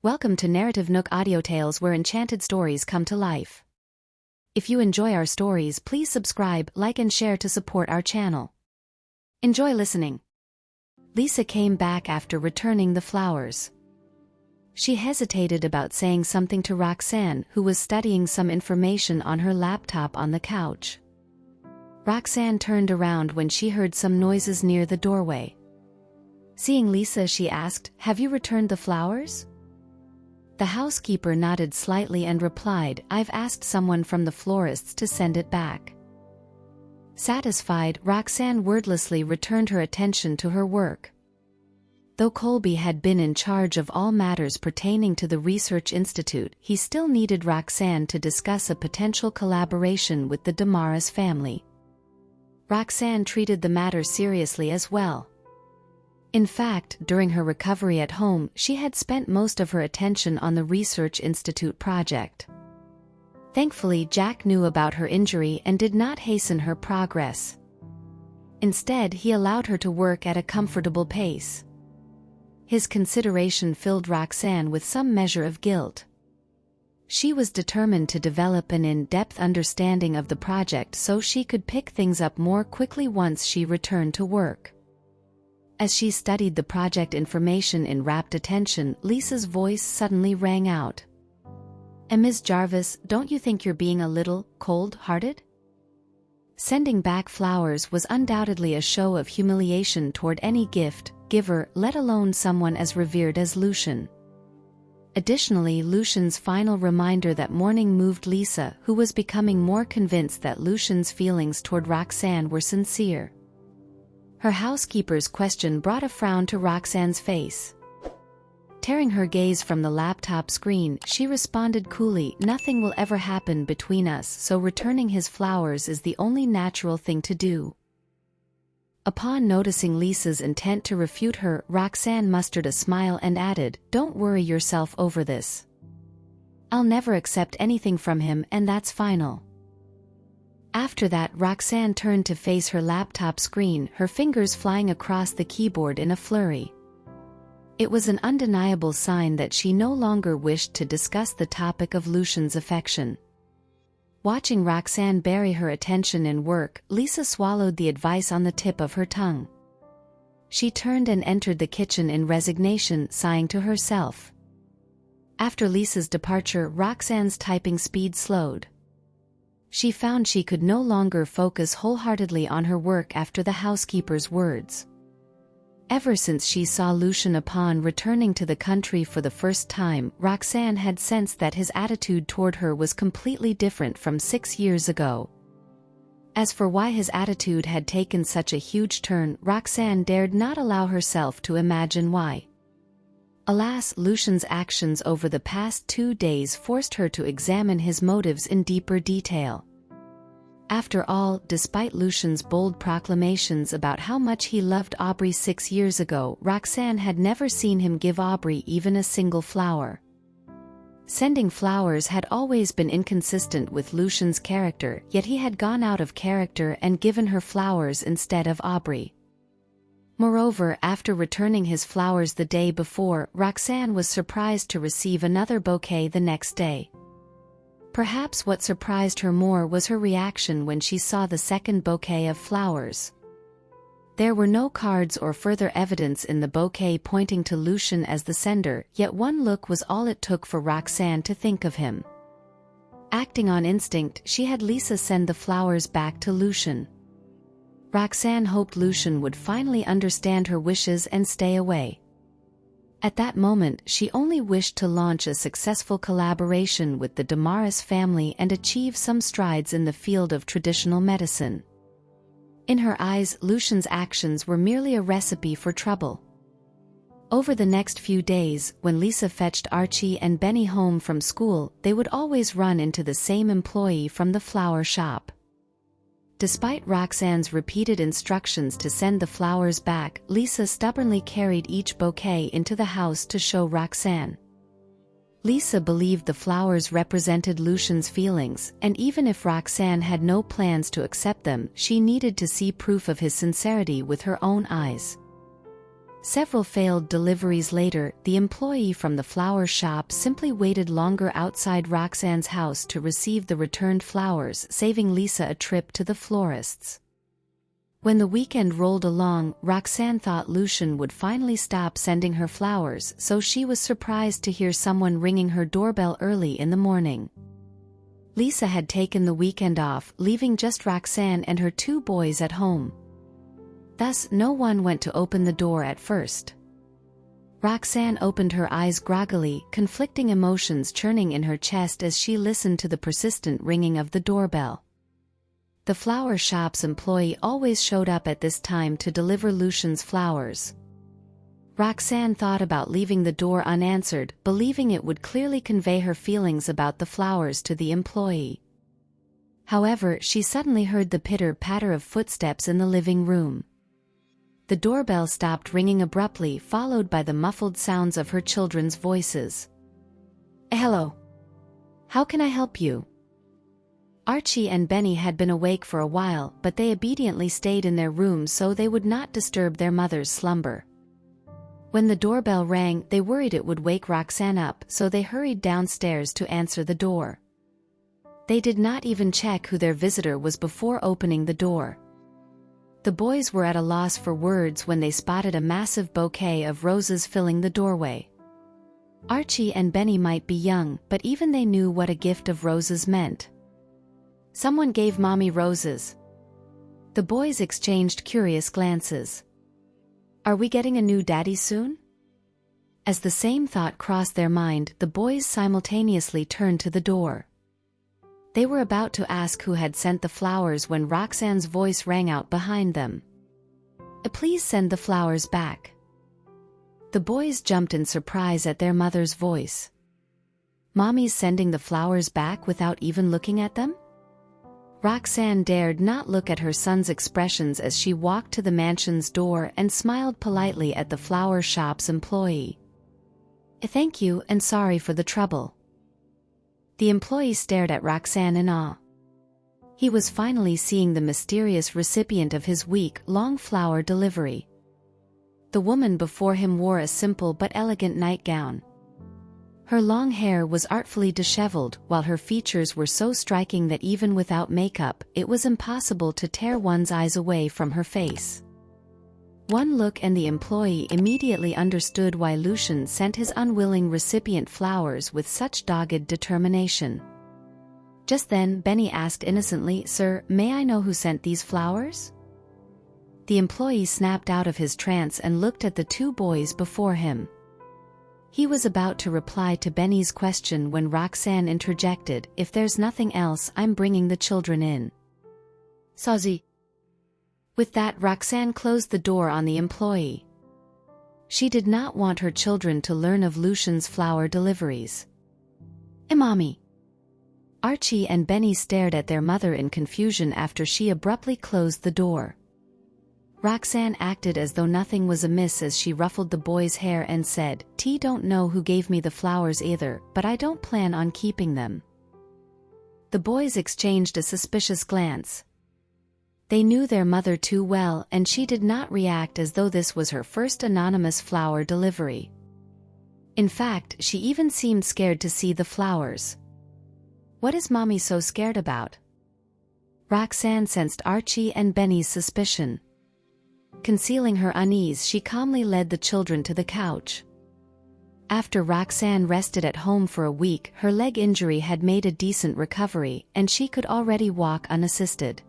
Welcome to NarrativeNook audio tales where enchanted stories come to life. If you enjoy our stories, please subscribe, like and share to support our channel. Enjoy listening. Lisa came back after returning the flowers. She hesitated about saying something to Roxanne, who was studying some information on her laptop on the couch. Roxanne turned around when she heard some noises near the doorway. Seeing Lisa, she asked, "Have you returned the flowers?" The housekeeper nodded slightly and replied, "I've asked someone from the florist's to send it back." Satisfied, Roxanne wordlessly returned her attention to her work. Though Colby had been in charge of all matters pertaining to the Research Institute, he still needed Roxanne to discuss a potential collaboration with the Damaris family. Roxanne treated the matter seriously as well. In fact, during her recovery at home, she had spent most of her attention on the Research Institute project. Thankfully, Jack knew about her injury and did not hasten her progress. Instead, he allowed her to work at a comfortable pace. His consideration filled Roxanne with some measure of guilt. She was determined to develop an in-depth understanding of the project so she could pick things up more quickly once she returned to work. As she studied the project information in rapt attention, Lisa's voice suddenly rang out. "Ms. Jarvis, don't you think you're being a little cold-hearted?" Sending back flowers was undoubtedly a show of humiliation toward any gift giver, let alone someone as revered as Lucian. Additionally, Lucian's final reminder that morning moved Lisa, who was becoming more convinced that Lucian's feelings toward Roxanne were sincere. Her housekeeper's question brought a frown to Roxanne's face. Tearing her gaze from the laptop screen, she responded coolly, "Nothing will ever happen between us, so returning his flowers is the only natural thing to do." Upon noticing Lisa's intent to refute her, Roxanne mustered a smile and added, "Don't worry yourself over this. I'll never accept anything from him, and that's final." After that, Roxanne turned to face her laptop screen, her fingers flying across the keyboard in a flurry. It was an undeniable sign that she no longer wished to discuss the topic of Lucian's affection. Watching Roxanne bury her attention in work, Lisa swallowed the advice on the tip of her tongue. She turned and entered the kitchen in resignation, sighing to herself. After Lisa's departure, Roxanne's typing speed slowed. She found she could no longer focus wholeheartedly on her work after the housekeeper's words. Ever since she saw Lucian upon returning to the country for the first time, Roxanne had sensed that his attitude toward her was completely different from 6 years ago. As for why his attitude had taken such a huge turn, Roxanne dared not allow herself to imagine why. Alas, Lucian's actions over the past 2 days forced her to examine his motives in deeper detail. After all, despite Lucian's bold proclamations about how much he loved Aubrey 6 years ago, Roxanne had never seen him give Aubrey even a single flower. Sending flowers had always been inconsistent with Lucian's character, yet he had gone out of character and given her flowers instead of Aubrey. Moreover, after returning his flowers the day before, Roxanne was surprised to receive another bouquet the next day. Perhaps what surprised her more was her reaction when she saw the second bouquet of flowers. There were no cards or further evidence in the bouquet pointing to Lucian as the sender, yet one look was all it took for Roxanne to think of him. Acting on instinct, she had Lisa send the flowers back to Lucian. Roxanne hoped Lucian would finally understand her wishes and stay away. At that moment, she only wished to launch a successful collaboration with the Damaris family and achieve some strides in the field of traditional medicine. In her eyes, Lucian's actions were merely a recipe for trouble. Over the next few days, when Lisa fetched Archie and Benny home from school, they would always run into the same employee from the flower shop. Despite Roxanne's repeated instructions to send the flowers back, Lisa stubbornly carried each bouquet into the house to show Roxanne. Lisa believed the flowers represented Lucian's feelings, and even if Roxanne had no plans to accept them, she needed to see proof of his sincerity with her own eyes. Several failed deliveries later, the employee from the flower shop simply waited longer outside Roxanne's house to receive the returned flowers, saving Lisa a trip to the florist's. When the weekend rolled along, Roxanne thought Lucian would finally stop sending her flowers, so she was surprised to hear someone ringing her doorbell early in the morning. Lisa had taken the weekend off, leaving just Roxanne and her 2 boys at home. Thus, no one went to open the door at first. Roxanne opened her eyes groggily, conflicting emotions churning in her chest as she listened to the persistent ringing of the doorbell. The flower shop's employee always showed up at this time to deliver Lucian's flowers. Roxanne thought about leaving the door unanswered, believing it would clearly convey her feelings about the flowers to the employee. However, she suddenly heard the pitter-patter of footsteps in the living room. The doorbell stopped ringing abruptly, followed by the muffled sounds of her children's voices. "Hello. How can I help you?" Archie and Benny had been awake for a while, but they obediently stayed in their rooms so they would not disturb their mother's slumber. When the doorbell rang, they worried it would wake Roxanne up, so they hurried downstairs to answer the door. They did not even check who their visitor was before opening the door. The boys were at a loss for words when they spotted a massive bouquet of roses filling the doorway. Archie and Benny might be young, but even they knew what a gift of roses meant. "Someone gave Mommy roses." The boys exchanged curious glances. "Are we getting a new daddy soon?" As the same thought crossed their mind, the boys simultaneously turned to the door. They were about to ask who had sent the flowers when Roxanne's voice rang out behind them. "Please send the flowers back." The boys jumped in surprise at their mother's voice. "Mommy's sending the flowers back without even looking at them?" Roxanne dared not look at her son's expressions as she walked to the mansion's door and smiled politely at the flower shop's employee. "Thank you, and sorry for the trouble." The employee stared at Roxanne in awe. He was finally seeing the mysterious recipient of his week-long flower delivery. The woman before him wore a simple but elegant nightgown. Her long hair was artfully disheveled, while her features were so striking that even without makeup, it was impossible to tear one's eyes away from her face. One look and the employee immediately understood why Lucian sent his unwilling recipient flowers with such dogged determination. Just then, Benny asked innocently, "Sir, may I know who sent these flowers?" The employee snapped out of his trance and looked at the 2 boys before him. He was about to reply to Benny's question when Roxanne interjected, "If there's nothing else, I'm bringing the children in." "Sazi." With that, Roxanne closed the door on the employee. She did not want her children to learn of Lucian's flower deliveries. "Mommy." Archie and Benny stared at their mother in confusion after she abruptly closed the door. Roxanne acted as though nothing was amiss as she ruffled the boy's hair and said, "Don't know who gave me the flowers either, but I don't plan on keeping them." The boys exchanged a suspicious glance. They knew their mother too well, and she did not react as though this was her first anonymous flower delivery. In fact, she even seemed scared to see the flowers. "What is Mommy so scared about?" Roxanne sensed Archie and Benny's suspicion. Concealing her unease, she calmly led the children to the couch. After Roxanne rested at home for a week, her leg injury had made a decent recovery, and she could already walk unassisted.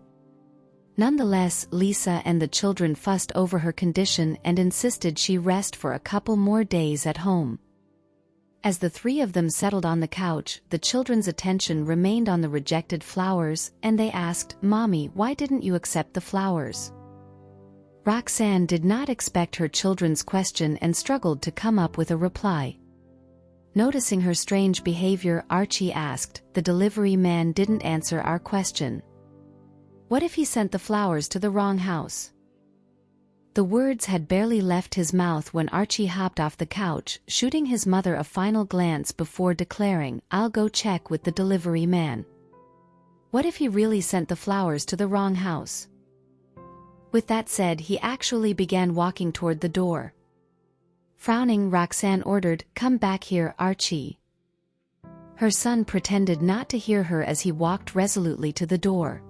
Nonetheless, Lisa and the children fussed over her condition and insisted she rest for a couple more days at home. As the 3 of them settled on the couch, the children's attention remained on the rejected flowers, and they asked, "Mommy, why didn't you accept the flowers?" Roxanne did not expect her children's question and struggled to come up with a reply. Noticing her strange behavior, Archie asked, "The delivery man didn't answer our question. What if he sent the flowers to the wrong house?" The words had barely left his mouth when Archie hopped off the couch, shooting his mother a final glance before declaring, "I'll go check with the delivery man." What if he really sent the flowers to the wrong house? With that said, he actually began walking toward the door. Frowning, Roxanne ordered, "Come back here, Archie." Her son pretended not to hear her as he walked resolutely to the door.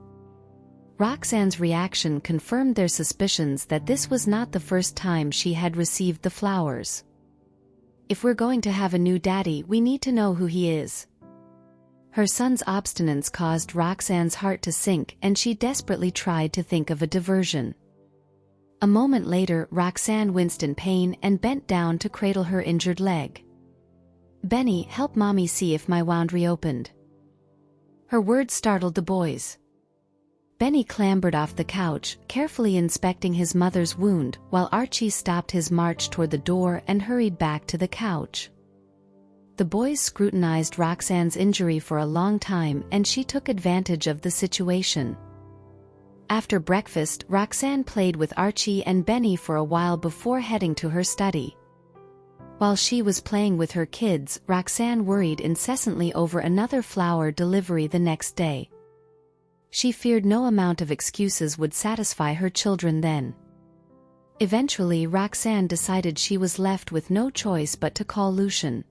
Roxanne's reaction confirmed their suspicions that this was not the first time she had received the flowers. "If we're going to have a new daddy, we need to know who he is." Her son's obstinance caused Roxanne's heart to sink, and she desperately tried to think of a diversion. A moment later, Roxanne winced in pain and bent down to cradle her injured leg. "Benny, help Mommy see if my wound reopened." Her words startled the boys. Benny clambered off the couch, carefully inspecting his mother's wound, while Archie stopped his march toward the door and hurried back to the couch. The boys scrutinized Roxanne's injury for a long time, and she took advantage of the situation. After breakfast, Roxanne played with Archie and Benny for a while before heading to her study. While she was playing with her kids, Roxanne worried incessantly over another flower delivery the next day. She feared no amount of excuses would satisfy her children then. Eventually, Roxanne decided she was left with no choice but to call Lucian.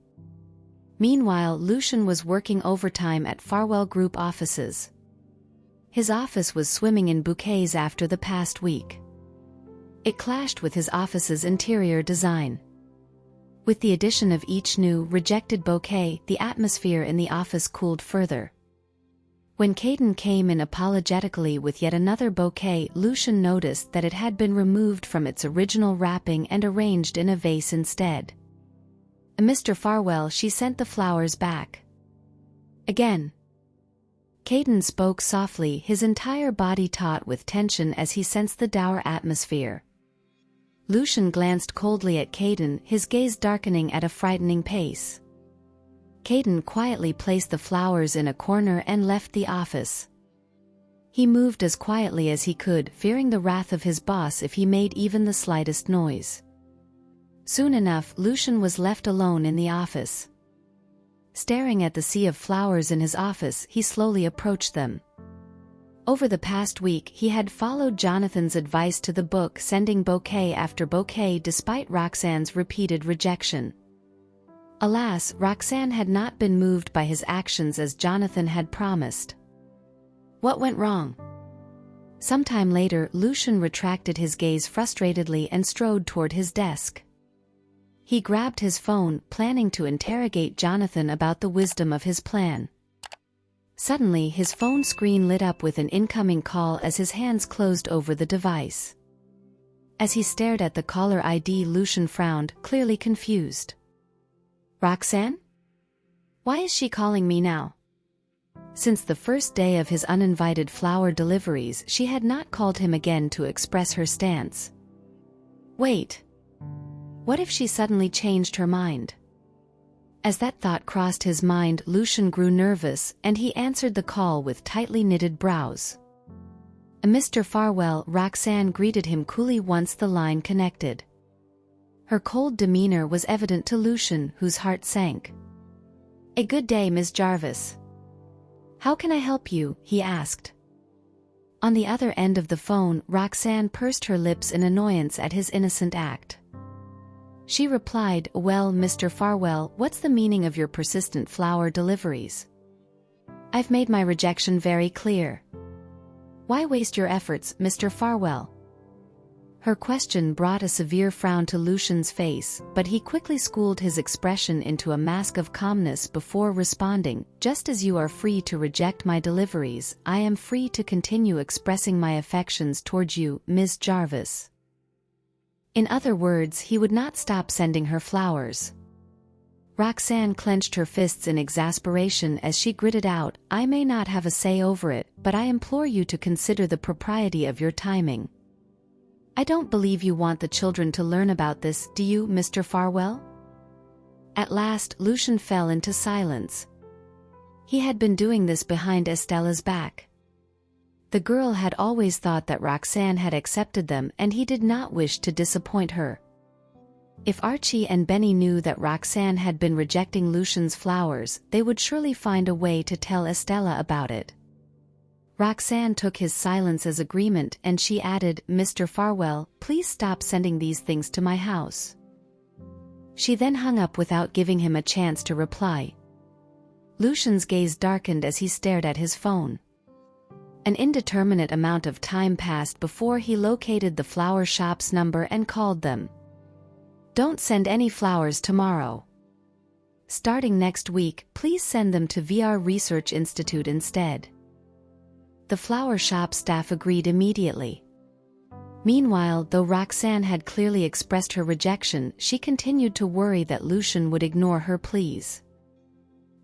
Meanwhile, Lucian was working overtime at Farwell Group offices. His office was swimming in bouquets after the past week. It clashed with his office's interior design. With the addition of each new, rejected bouquet, the atmosphere in the office cooled further. When Caden came in apologetically with yet another bouquet, Lucian noticed that it had been removed from its original wrapping and arranged in a vase instead. "Mr. Farwell, she sent the flowers back." "Again?" Caden spoke softly, his entire body taut with tension as he sensed the dour atmosphere. Lucian glanced coldly at Caden, his gaze darkening at a frightening pace. Caden quietly placed the flowers in a corner and left the office. He moved as quietly as he could, fearing the wrath of his boss if he made even the slightest noise. Soon enough, Lucian was left alone in the office. Staring at the sea of flowers in his office, he slowly approached them. Over the past week, he had followed Jonathan's advice to the book, sending bouquet after bouquet despite Roxanne's repeated rejection. Alas, Roxanne had not been moved by his actions as Jonathan had promised. What went wrong? Sometime later, Lucian retracted his gaze frustratedly and strode toward his desk. He grabbed his phone, planning to interrogate Jonathan about the wisdom of his plan. Suddenly, his phone screen lit up with an incoming call as his hands closed over the device. As he stared at the caller ID, Lucian frowned, clearly confused. "Roxanne? Why is she calling me now?" Since the first day of his uninvited flower deliveries, she had not called him again to express her stance. Wait. What if she suddenly changed her mind? As that thought crossed his mind, Lucian grew nervous, and he answered the call with tightly knitted brows. "Mr. Farwell," Roxanne greeted him coolly once the line connected. Her cold demeanor was evident to Lucian, whose heart sank. "A good day, Ms. Jarvis." "How can I help you?" he asked. On the other end of the phone, Roxanne pursed her lips in annoyance at his innocent act. She replied, "Well, Mr. Farwell, what's the meaning of your persistent flower deliveries? I've made my rejection very clear. Why waste your efforts, Mr. Farwell?" Her question brought a severe frown to Lucian's face, but he quickly schooled his expression into a mask of calmness before responding, "Just as you are free to reject my deliveries, I am free to continue expressing my affections towards you, Ms. Jarvis." In other words, he would not stop sending her flowers. Roxanne clenched her fists in exasperation as she gritted out, "I may not have a say over it, but I implore you to consider the propriety of your timing. I don't believe you want the children to learn about this, do you, Mr. Farwell?" At last, Lucian fell into silence. He had been doing this behind Estella's back. The girl had always thought that Roxanne had accepted them, and he did not wish to disappoint her. If Archie and Benny knew that Roxanne had been rejecting Lucian's flowers, they would surely find a way to tell Estella about it. Roxanne took his silence as agreement, and she added, "Mr. Farwell, please stop sending these things to my house." She then hung up without giving him a chance to reply. Lucian's gaze darkened as he stared at his phone. An indeterminate amount of time passed before he located the flower shop's number and called them. "Don't send any flowers tomorrow. Starting next week, please send them to VR Research Institute instead." The flower shop staff agreed immediately. Meanwhile, though Roxanne had clearly expressed her rejection, she continued to worry that Lucian would ignore her pleas.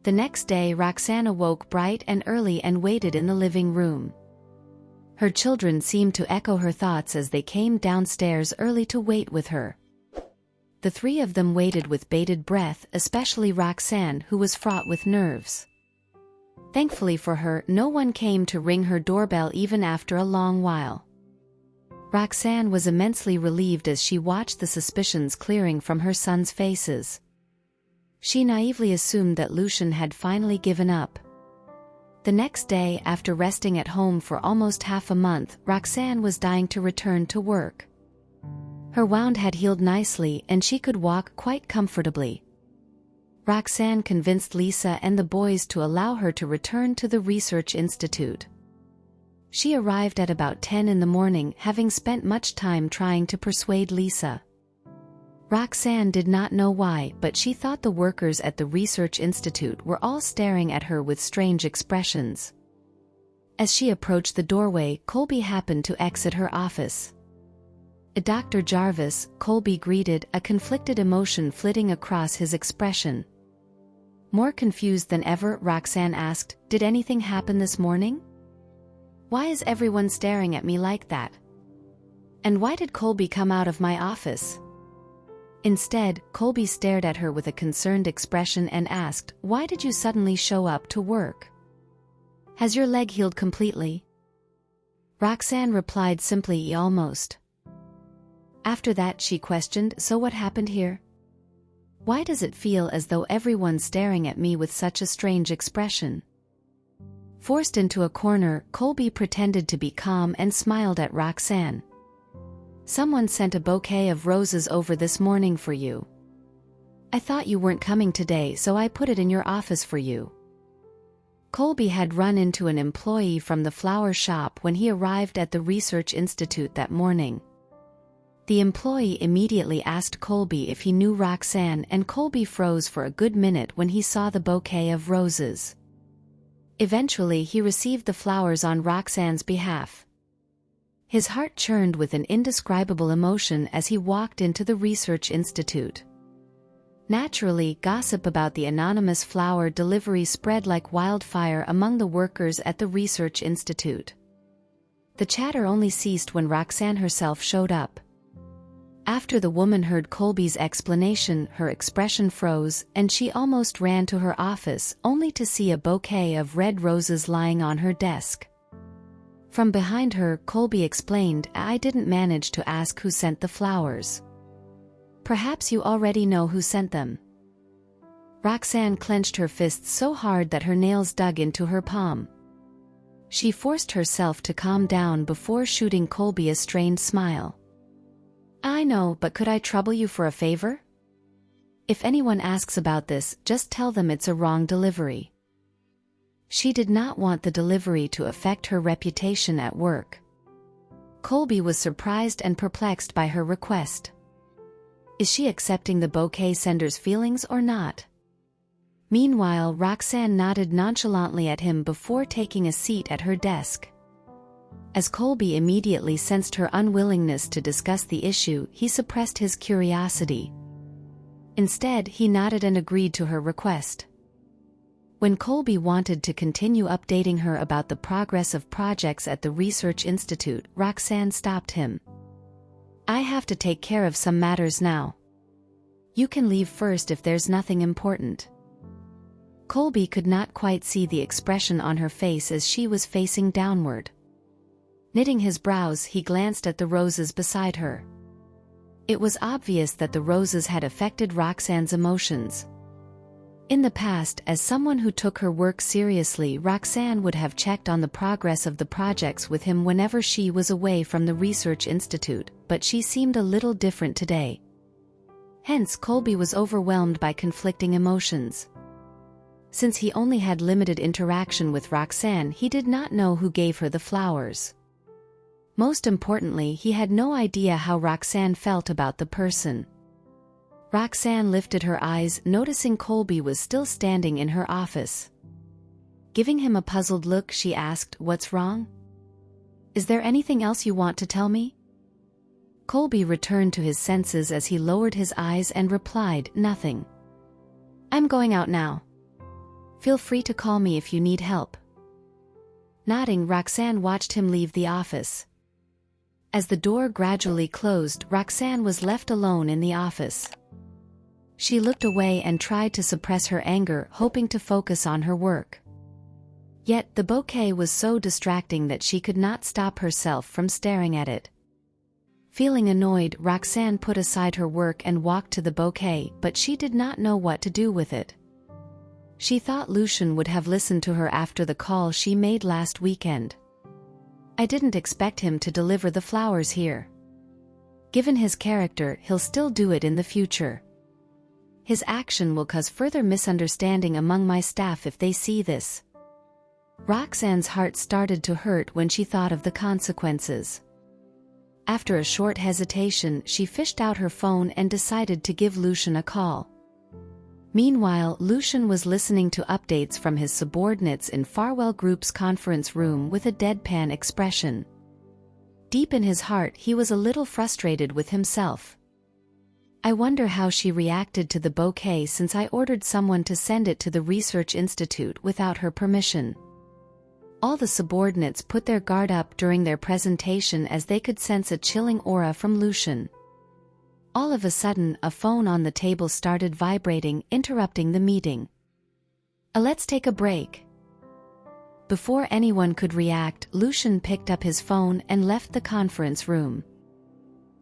The next day, Roxanne awoke bright and early and waited in the living room. Her children seemed to echo her thoughts as they came downstairs early to wait with her. The three of them waited with bated breath, especially Roxanne, who was fraught with nerves. Thankfully for her, no one came to ring her doorbell even after a long while. Roxanne was immensely relieved as she watched the suspicions clearing from her sons' faces. She naively assumed that Lucian had finally given up. The next day, after resting at home for almost half a month, Roxanne was dying to return to work. Her wound had healed nicely and she could walk quite comfortably. Roxanne convinced Lisa and the boys to allow her to return to the research institute. She arrived at about 10 in the morning, having spent much time trying to persuade Lisa. Roxanne did not know why, but she thought the workers at the research institute were all staring at her with strange expressions. As she approached the doorway, Colby happened to exit her office. "Dr. Jarvis," Colby greeted, a conflicted emotion flitting across his expression. More confused than ever, Roxanne asked, "Did anything happen this morning? Why is everyone staring at me like that? And why did Colby come out of my office?" Instead, Colby stared at her with a concerned expression and asked, "Why did you suddenly show up to work? Has your leg healed completely?" Roxanne replied simply, "Almost." After that, she questioned, "So what happened here? Why does it feel as though everyone's staring at me with such a strange expression?" Forced into a corner, Colby pretended to be calm and smiled at Roxanne. "Someone sent a bouquet of roses over this morning for you. I thought you weren't coming today, so I put it in your office for you." Colby had run into an employee from the flower shop when he arrived at the research institute that morning. The employee immediately asked Colby if he knew Roxanne, and Colby froze for a good minute when he saw the bouquet of roses. Eventually, he received the flowers on Roxanne's behalf. His heart churned with an indescribable emotion as he walked into the research institute. Naturally, gossip about the anonymous flower delivery spread like wildfire among the workers at the research institute. The chatter only ceased when Roxanne herself showed up. After the woman heard Colby's explanation, her expression froze, and she almost ran to her office, only to see a bouquet of red roses lying on her desk. From behind her, Colby explained, "I didn't manage to ask who sent the flowers. Perhaps you already know who sent them." Roxanne clenched her fists so hard that her nails dug into her palm. She forced herself to calm down before shooting Colby a strained smile. "I know, but could I trouble you for a favor? If anyone asks about this, just tell them it's a wrong delivery." She did not want the delivery to affect her reputation at work. Colby was surprised and perplexed by her request. Is she accepting the bouquet sender's feelings or not? Meanwhile, Roxanne nodded nonchalantly at him before taking a seat at her desk. As Colby immediately sensed her unwillingness to discuss the issue, he suppressed his curiosity. Instead, he nodded and agreed to her request. When Colby wanted to continue updating her about the progress of projects at the research institute, Roxanne stopped him. "I have to take care of some matters now. You can leave first if there's nothing important." Colby could not quite see the expression on her face as she was facing downward. Knitting his brows, he glanced at the roses beside her. It was obvious that the roses had affected Roxanne's emotions. In the past, as someone who took her work seriously, Roxanne would have checked on the progress of the projects with him whenever she was away from the research institute, but she seemed a little different today. Hence, Colby was overwhelmed by conflicting emotions. Since he only had limited interaction with Roxanne, he did not know who gave her the flowers. Most importantly, he had no idea how Roxanne felt about the person. Roxanne lifted her eyes, noticing Colby was still standing in her office. Giving him a puzzled look, she asked, "What's wrong? Is there anything else you want to tell me?" Colby returned to his senses as he lowered his eyes and replied, "Nothing. I'm going out now. Feel free to call me if you need help." Nodding, Roxanne watched him leave the office. As the door gradually closed, Roxanne was left alone in the office. She looked away and tried to suppress her anger, hoping to focus on her work. Yet, the bouquet was so distracting that she could not stop herself from staring at it. Feeling annoyed, Roxanne put aside her work and walked to the bouquet, but she did not know what to do with it. She thought Lucian would have listened to her after the call she made last weekend. "I didn't expect him to deliver the flowers here. Given his character, he'll still do it in the future. His action will cause further misunderstanding among my staff if they see this." Roxanne's heart started to hurt when she thought of the consequences. After a short hesitation, she fished out her phone and decided to give Lucian a call. Meanwhile, Lucian was listening to updates from his subordinates in Farwell Group's conference room with a deadpan expression. Deep in his heart, he was a little frustrated with himself. "I wonder how she reacted to the bouquet since I ordered someone to send it to the Research Institute without her permission." All the subordinates put their guard up during their presentation as they could sense a chilling aura from Lucian. All of a sudden, a phone on the table started vibrating, interrupting the meeting. Let's take a break." Before anyone could react, Lucian picked up his phone and left the conference room.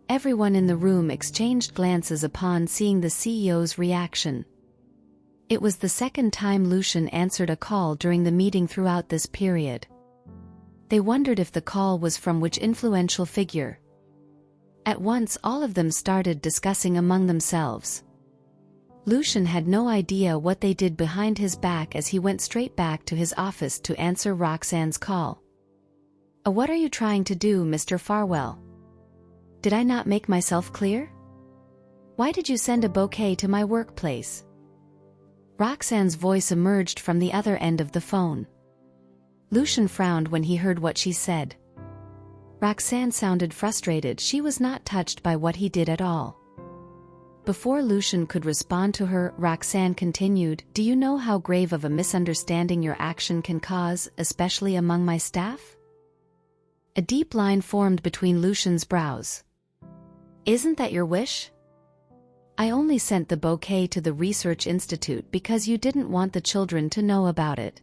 Everyone in the room exchanged glances upon seeing the CEO's reaction. It was the second time Lucian answered a call during the meeting throughout this period. They wondered if the call was from which influential figure. At once, all of them started discussing among themselves. Lucian had no idea what they did behind his back as he went straight back to his office to answer Roxanne's call. What are you trying to do, Mr. Farwell? Did I not make myself clear? Why did you send a bouquet to my workplace?" Roxanne's voice emerged from the other end of the phone. Lucian frowned when he heard what she said. Roxanne sounded frustrated. She was not touched by what he did at all. Before Lucian could respond to her, Roxanne continued, "Do you know how grave of a misunderstanding your action can cause, especially among my staff?" A deep line formed between Lucian's brows. "Isn't that your wish? I only sent the bouquet to the Research Institute because you didn't want the children to know about it."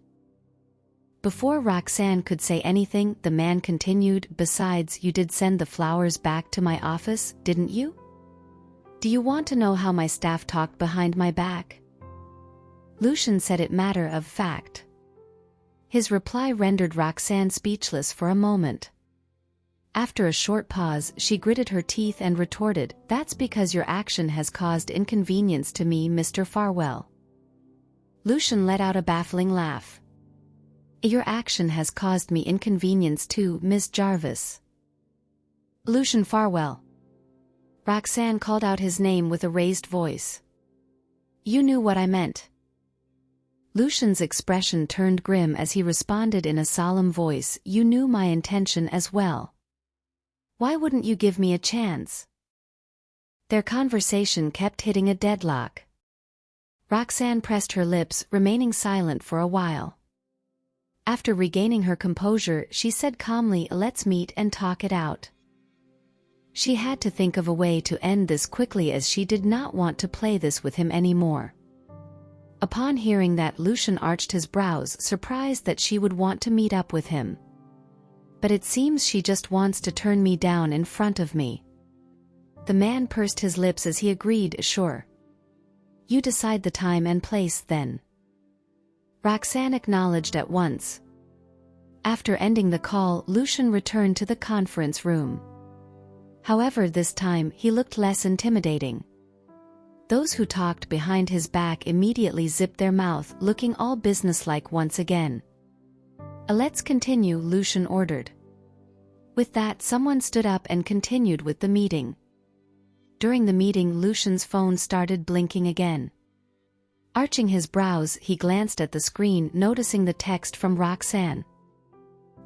Before Roxanne could say anything, the man continued, "Besides, you did send the flowers back to my office, didn't you? Do you want to know how my staff talked behind my back?" Lucian said it matter of fact. His reply rendered Roxanne speechless for a moment. After a short pause, she gritted her teeth and retorted, "That's because your action has caused inconvenience to me, Mr. Farwell." Lucian let out a baffling laugh. "Your action has caused me inconvenience too, Miss Jarvis." "Lucian Farwell." Roxanne called out his name with a raised voice. "You knew what I meant." Lucian's expression turned grim as he responded in a solemn voice, "You knew my intention as well. Why wouldn't you give me a chance?" Their conversation kept hitting a deadlock. Roxanne pressed her lips, remaining silent for a while. After regaining her composure, she said calmly, "Let's meet and talk it out." She had to think of a way to end this quickly as she did not want to play this with him anymore. Upon hearing that, Lucian arched his brows, surprised that she would want to meet up with him. "But it seems she just wants to turn me down in front of me." The man pursed his lips as he agreed, "Sure. You decide the time and place then." Roxanne acknowledged at once. After ending the call, Lucian returned to the conference room. However, this time, he looked less intimidating. Those who talked behind his back immediately zipped their mouth, looking all businesslike once again. Let's continue," Lucian ordered. With that, someone stood up and continued with the meeting. During the meeting, Lucian's phone started blinking again. Arching his brows, he glanced at the screen, noticing the text from Roxanne.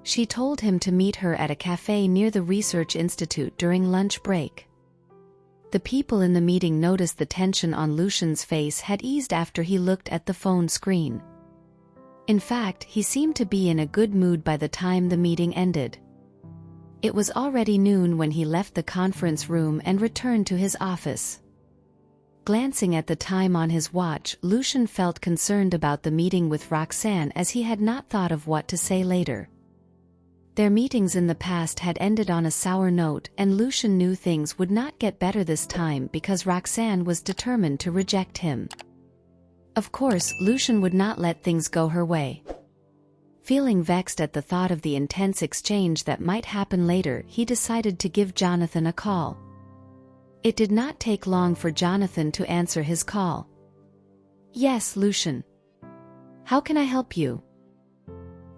She told him to meet her at a cafe near the research institute during lunch break. The people in the meeting noticed the tension on Lucian's face had eased after he looked at the phone screen. In fact, he seemed to be in a good mood by the time the meeting ended. It was already noon when he left the conference room and returned to his office. Glancing at the time on his watch, Lucian felt concerned about the meeting with Roxanne, as he had not thought of what to say later. Their meetings in the past had ended on a sour note, and Lucian knew things would not get better this time because Roxanne was determined to reject him. Of course, Lucian would not let things go her way. Feeling vexed at the thought of the intense exchange that might happen later, he decided to give Jonathan a call. It did not take long for Jonathan to answer his call. "Yes, Lucian. How can I help you?"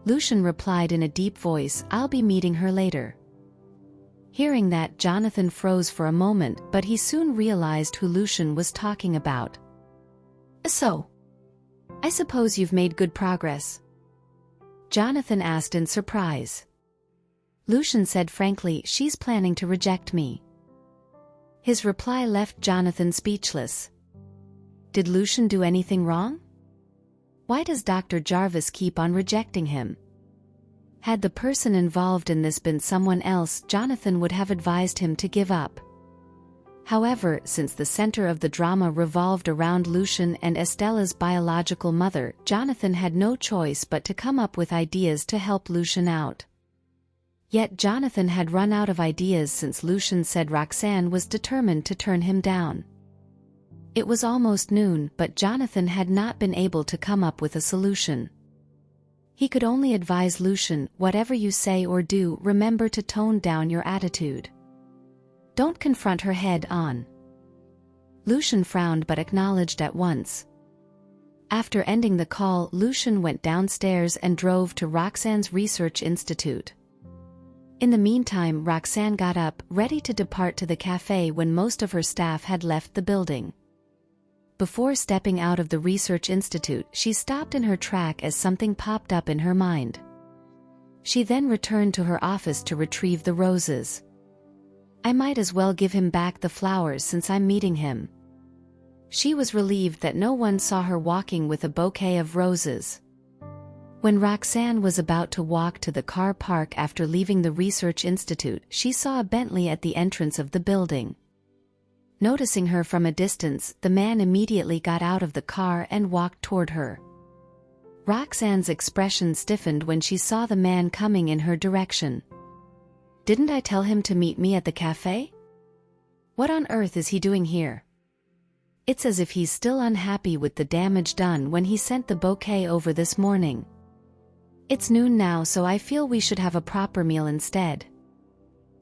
Lucian replied in a deep voice, "I'll be meeting her later." Hearing that, Jonathan froze for a moment, but he soon realized who Lucian was talking about. "So, I suppose you've made good progress?" Jonathan asked in surprise. Lucian said frankly, "She's planning to reject me." His reply left Jonathan speechless. Did Lucian do anything wrong? Why does Dr. Jarvis keep on rejecting him? Had the person involved in this been someone else, Jonathan would have advised him to give up. However, since the center of the drama revolved around Lucian and Estella's biological mother, Jonathan had no choice but to come up with ideas to help Lucian out. Yet Jonathan had run out of ideas since Lucian said Roxanne was determined to turn him down. It was almost noon, but Jonathan had not been able to come up with a solution. He could only advise Lucian, "Whatever you say or do, remember to tone down your attitude. Don't confront her head on." Lucian frowned but acknowledged at once. After ending the call, Lucian went downstairs and drove to Roxanne's research institute. In the meantime, Roxanne got up, ready to depart to the cafe when most of her staff had left the building. Before stepping out of the research institute, she stopped in her track as something popped up in her mind. She then returned to her office to retrieve the roses. "I might as well give him back the flowers since I'm meeting him." She was relieved that no one saw her walking with a bouquet of roses. When Roxanne was about to walk to the car park after leaving the research institute, she saw a Bentley at the entrance of the building. Noticing her from a distance, the man immediately got out of the car and walked toward her. Roxanne's expression stiffened when she saw the man coming in her direction. "Didn't I tell him to meet me at the cafe? What on earth is he doing here? It's as if he's still unhappy with the damage done when he sent the bouquet over this morning. It's noon now, so I feel we should have a proper meal instead.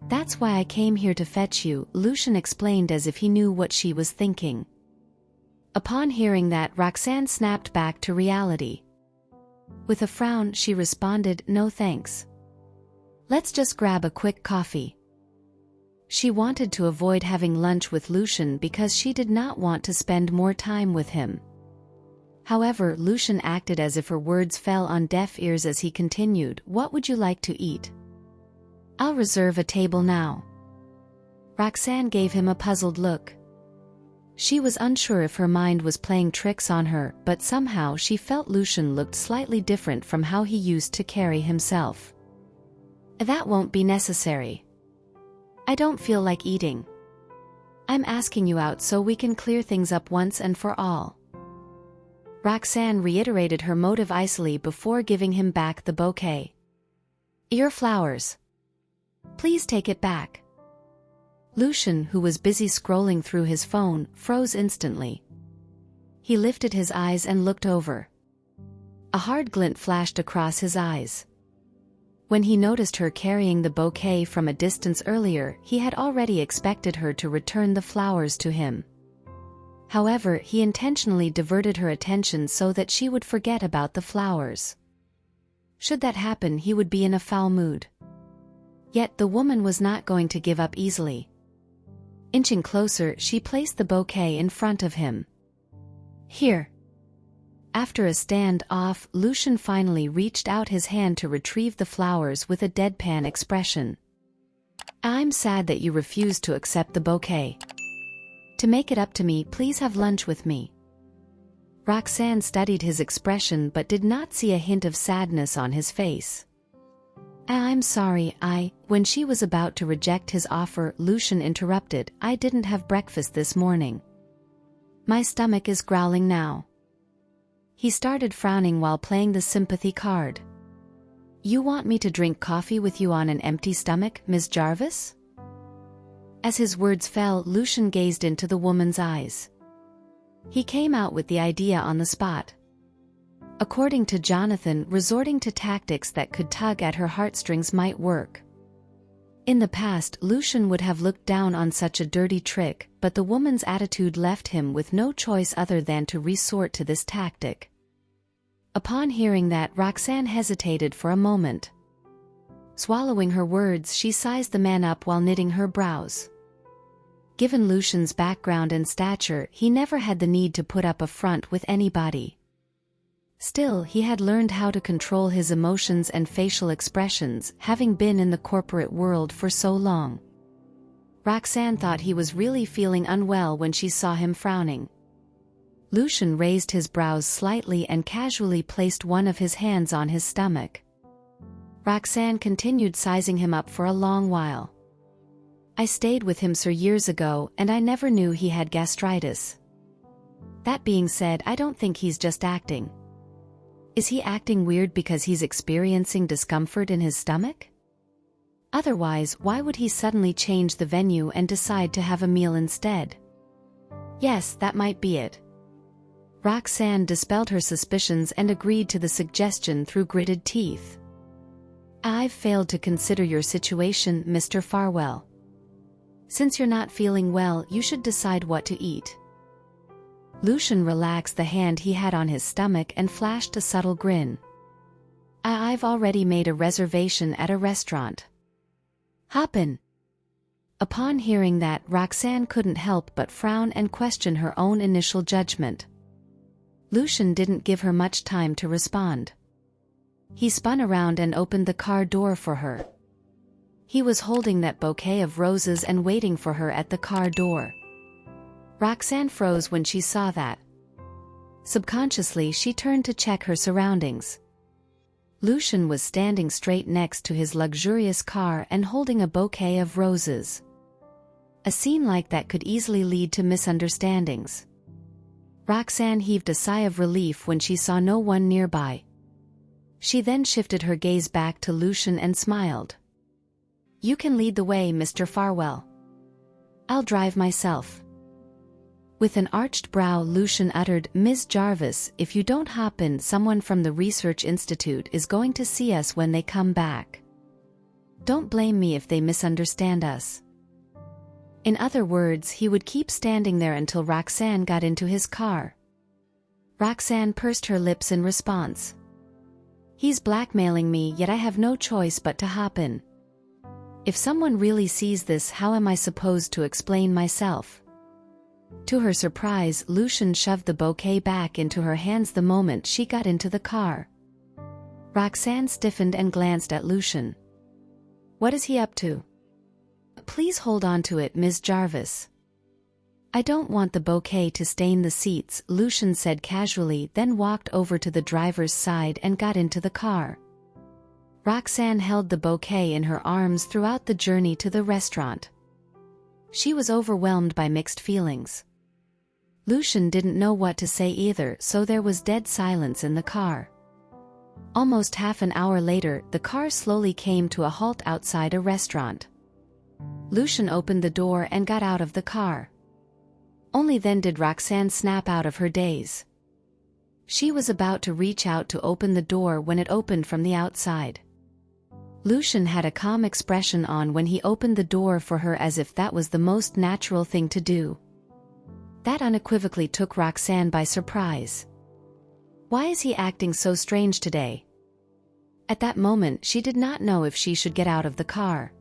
That's why I came here to fetch you," Lucian explained as if he knew what she was thinking. Upon hearing that, Roxanne snapped back to reality. With a frown, she responded, "No thanks. Let's just grab a quick coffee." She wanted to avoid having lunch with Lucian because she did not want to spend more time with him. However, Lucian acted as if her words fell on deaf ears as he continued, "What would you like to eat? I'll reserve a table now." Roxanne gave him a puzzled look. She was unsure if her mind was playing tricks on her, but somehow she felt Lucian looked slightly different from how he used to carry himself. "That won't be necessary. I don't feel like eating. I'm asking you out so we can clear things up once and for all." Roxanne reiterated her motive icily before giving him back the bouquet. "Your flowers. Please take it back." Lucian, who was busy scrolling through his phone, froze instantly. He lifted his eyes and looked over. A hard glint flashed across his eyes. When he noticed her carrying the bouquet from a distance earlier, he had already expected her to return the flowers to him. However, he intentionally diverted her attention so that she would forget about the flowers. Should that happen, he would be in a foul mood. Yet the woman was not going to give up easily. Inching closer, she placed the bouquet in front of him. Here. After a stand-off, Lucian finally reached out his hand to retrieve the flowers with a deadpan expression. I'm sad that you refused to accept the bouquet. To make it up to me, please have lunch with me. Roxanne studied his expression but did not see a hint of sadness on his face. I'm sorry, When she was about to reject his offer, Lucian interrupted, I didn't have breakfast this morning. My stomach is growling now. He started frowning while playing the sympathy card. You want me to drink coffee with you on an empty stomach, Miss Jarvis? As his words fell, Lucian gazed into the woman's eyes. He came out with the idea on the spot. According to Jonathan, resorting to tactics that could tug at her heartstrings might work. In the past, Lucian would have looked down on such a dirty trick, but the woman's attitude left him with no choice other than to resort to this tactic. Upon hearing that, Roxanne hesitated for a moment. Swallowing her words, she sized the man up while knitting her brows. Given Lucian's background and stature, he never had the need to put up a front with anybody. Still, he had learned how to control his emotions and facial expressions, having been in the corporate world for so long. Roxanne thought he was really feeling unwell when she saw him frowning. Lucian raised his brows slightly and casually placed one of his hands on his stomach. Roxanne continued sizing him up for a long while. I stayed with him, sir, years ago, and I never knew he had gastritis. That being said, I don't think he's just acting. Is he acting weird because he's experiencing discomfort in his stomach? Otherwise, why would he suddenly change the venue and decide to have a meal instead? Yes, that might be it. Roxanne dispelled her suspicions and agreed to the suggestion through gritted teeth. I've failed to consider your situation, Mr. Farwell. Since you're not feeling well, you should decide what to eat. Lucian relaxed the hand he had on his stomach and flashed a subtle grin. I've already made a reservation at a restaurant. Hop in. Upon hearing that, Roxanne couldn't help but frown and question her own initial judgment. Lucian didn't give her much time to respond. He spun around and opened the car door for her. He was holding that bouquet of roses and waiting for her at the car door. Roxanne froze when she saw that. Subconsciously, she turned to check her surroundings. Lucian was standing straight next to his luxurious car and holding a bouquet of roses. A scene like that could easily lead to misunderstandings. Roxanne heaved a sigh of relief when she saw no one nearby. She then shifted her gaze back to Lucian and smiled. You can lead the way, Mr. Farwell. I'll drive myself. With an arched brow, Lucian uttered, Ms. Jarvis, if you don't hop in, someone from the Research Institute is going to see us when they come back. Don't blame me if they misunderstand us. In other words, he would keep standing there until Roxanne got into his car. Roxanne pursed her lips in response. He's blackmailing me, yet I have no choice but to hop in. If someone really sees this, how am I supposed to explain myself? To her surprise, Lucian shoved the bouquet back into her hands the moment she got into the car. Roxanne stiffened and glanced at Lucian. What is he up to? Please hold on to it, Ms. Jarvis. I don't want the bouquet to stain the seats, Lucian said casually, then walked over to the driver's side and got into the car. Roxanne held the bouquet in her arms throughout the journey to the restaurant. She was overwhelmed by mixed feelings. Lucian didn't know what to say either, so there was dead silence in the car. Almost half an hour later, the car slowly came to a halt outside a restaurant. Lucian opened the door and got out of the car. Only then did Roxanne snap out of her daze. She was about to reach out to open the door when it opened from the outside. Lucian had a calm expression on when he opened the door for her, as if that was the most natural thing to do. That unequivocally took Roxanne by surprise. Why is he acting so strange today? At that moment she did not know if she should get out of the car.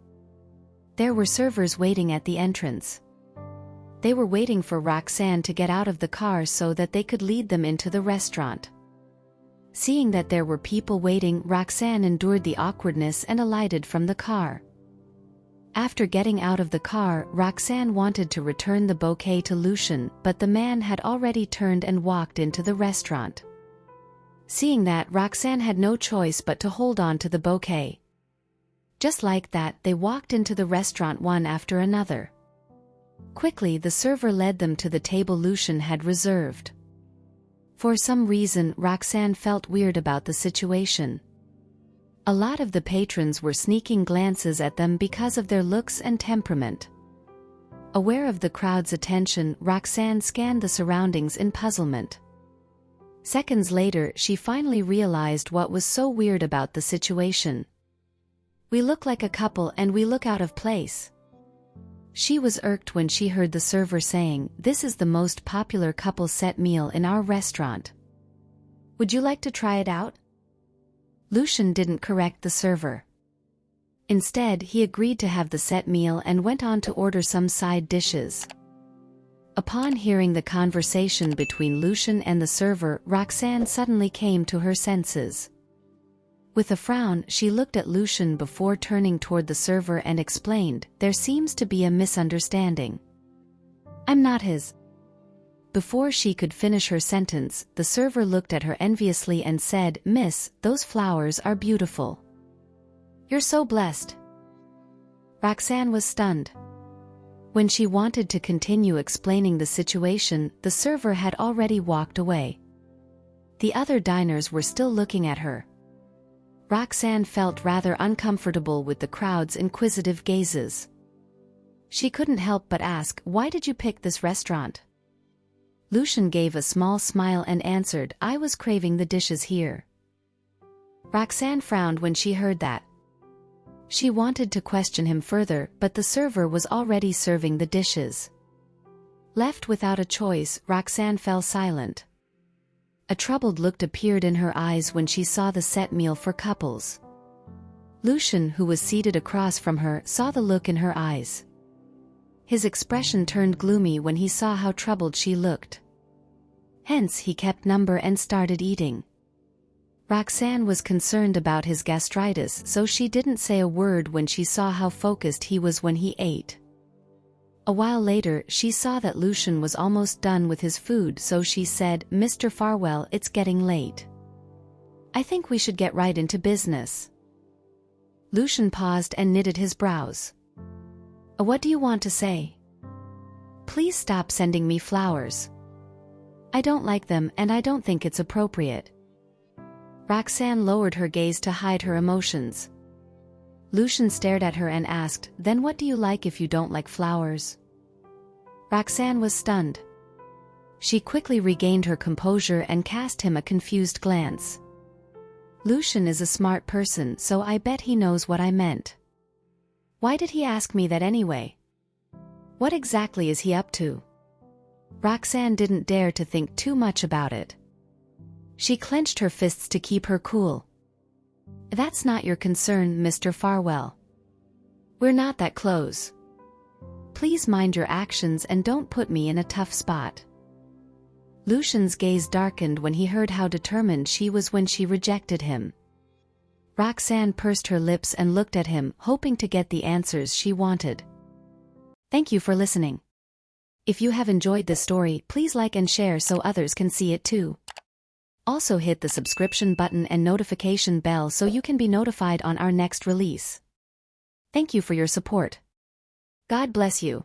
There were servers waiting at the entrance. They were waiting for Roxanne to get out of the car so that they could lead them into the restaurant. Seeing that there were people waiting, Roxanne endured the awkwardness and alighted from the car. After getting out of the car, Roxanne wanted to return the bouquet to Lucian, but the man had already turned and walked into the restaurant. Seeing that, Roxanne had no choice but to hold on to the bouquet. Just like that, they walked into the restaurant one after another. Quickly, the server led them to the table Lucian had reserved. For some reason, Roxanne felt weird about the situation. A lot of the patrons were sneaking glances at them because of their looks and temperament. Aware of the crowd's attention, Roxanne scanned the surroundings in puzzlement. Seconds later, she finally realized what was so weird about the situation. We look like a couple and we look out of place. She was irked when she heard the server saying, "This is the most popular couple set meal in our restaurant. Would you like to try it out?" Lucian didn't correct the server. Instead, he agreed to have the set meal and went on to order some side dishes. Upon hearing the conversation between Lucian and the server, Roxanne suddenly came to her senses. With a frown, she looked at Lucian before turning toward the server and explained, "There seems to be a misunderstanding. I'm not his." Before she could finish her sentence, the server looked at her enviously and said, "Miss, those flowers are beautiful. You're so blessed." Roxanne was stunned. When she wanted to continue explaining the situation, the server had already walked away. The other diners were still looking at her. Roxanne felt rather uncomfortable with the crowd's inquisitive gazes. She couldn't help but ask, "Why did you pick this restaurant?" Lucian gave a small smile and answered, "I was craving the dishes here." Roxanne frowned when she heard that. She wanted to question him further, but the server was already serving the dishes. Left without a choice, Roxanne fell silent. A troubled look appeared in her eyes when she saw the set meal for couples. Lucian, who was seated across from her, saw the look in her eyes. His expression turned gloomy when he saw how troubled she looked. Hence, he kept number and started eating. Roxanne was concerned about his gastritis, so she didn't say a word when she saw how focused he was when he ate. A while later, she saw that Lucian was almost done with his food, so she said, "Mr. Farwell, it's getting late. I think we should get right into business." Lucian paused and knitted his brows. "What do you want to say?" "Please stop sending me flowers. I don't like them and I don't think it's appropriate." Roxanne lowered her gaze to hide her emotions. Lucian stared at her and asked, "Then what do you like if you don't like flowers?" Roxanne was stunned. She quickly regained her composure and cast him a confused glance. "Lucian is a smart person, so I bet he knows what I meant. Why did he ask me that anyway? What exactly is he up to?" Roxanne didn't dare to think too much about it. She clenched her fists to keep her cool. "That's not your concern, Mr. Farwell. We're not that close. Please mind your actions and don't put me in a tough spot." Lucian's gaze darkened when he heard how determined she was when she rejected him. Roxanne pursed her lips and looked at him, hoping to get the answers she wanted. Thank you for listening. If you have enjoyed this story, please like and share so others can see it too. Also hit the subscription button and notification bell so you can be notified on our next release. Thank you for your support. God bless you.